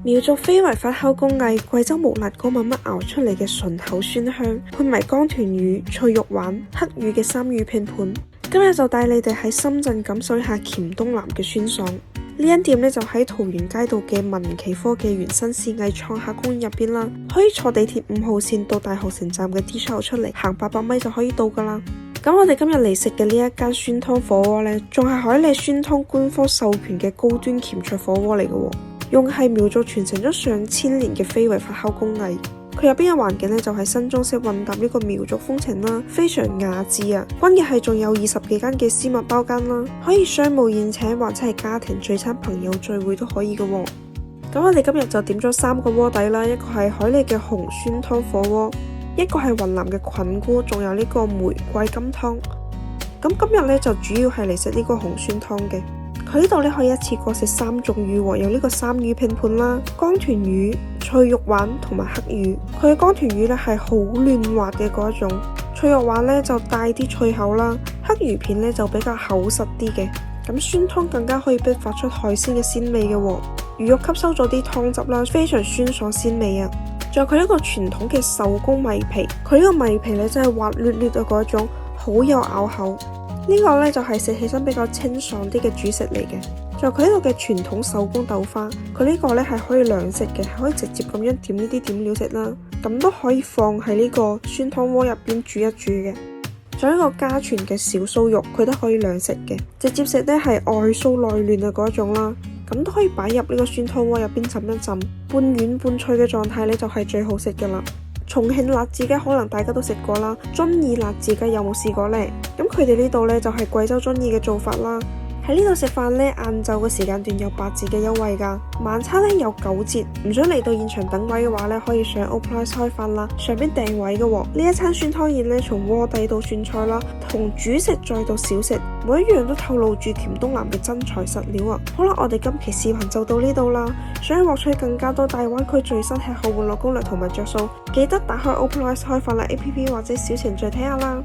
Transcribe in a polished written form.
苗族非遺發酵工藝，貴州無辣糕慢慢熬出嚟嘅醇厚酸香，配埋江豚魚、脆肉丸、黑魚嘅三魚拼盤。今日就帶你哋喺深圳感受一下黔東南嘅酸爽。呢間店呢就喺桃園街道嘅民企科技園新視藝創客公園入邊啦，可以坐地鐵5號線到大學城站嘅 D 出口出嚟，行800米就可以到噶啦。咁我哋今日嚟食嘅呢一間酸湯火鍋呢，仲係海利酸湯官方授權嘅高端鉗脆火鍋嚟嘅，用係苗族傳承咗上千年嘅非遺發酵工藝。佢入邊嘅環境呢，就係新中式混搭呢個苗族風情啦，非常雅致啊！關鍵係仲有20幾間嘅私密包間啦，可以商務宴請或者係家庭聚餐、朋友聚會都可以嘅。咁我哋今日就點咗3個鍋底啦，一個係海利嘅紅酸湯火鍋，一個係雲南嘅菌菇，仲有呢個玫瑰金湯。咁今日呢，就主要係嚟食呢個紅酸湯嘅。佢呢度呢，可以一次過食3種魚，有呢個三魚拼盤啦、江豚魚、脆肉丸同埋黑魚。佢嘅江豚魚呢係好嫩滑嘅嗰一種，脆肉丸呢就帶啲脆口啦，黑魚片呢就比較厚實啲嘅。咁酸湯更加可以激發出海鮮嘅鮮味嘅，魚肉吸收咗啲湯汁啦，非常酸爽鮮味啊！仲有佢呢個傳統嘅手工米皮，佢呢個米皮呢真係滑捋捋嘅嗰一種，好有咬口。呢個呢就係食起身比較清爽啲嘅主食嚟嘅。仲有佢呢度嘅傳統手工豆花，佢呢個呢係可以兩食嘅，係可以直接咁樣點呢啲點料食啦。咁都可以放喺呢個酸湯鍋入邊煮一煮嘅。仲有一個家傳嘅小酥肉，佢都可以兩食嘅，直接食呢係外酥內嫩嘅嗰種啦。咁都可以擺入呢個酸湯鍋入邊浸一浸，半軟半脆嘅狀態呢就係最好食噶啦。重慶辣子雞可能大家都食過啦，遵義辣子雞有冇試過呢？咁佢哋呢度呢就係貴州遵義嘅做法啦。喺呢度食飯呢，晏晝嘅時間段有8折嘅優惠噶，晚餐呢有9折。唔想嚟到現場等位嘅話呢，可以上 Openrice 開飯啦，上邊訂位嘅。呢一餐酸湯宴呢，從鍋底到酸菜啦，同主食再到小食，每一樣都透露住黔東南嘅真材實料啊！好啦，我哋今期視頻就到呢度啦。想獲取更加多大灣區最新吃喝玩樂攻略同埋着數，記得打開 Openrice 開飯啦 APP 或者小程序睇下啦。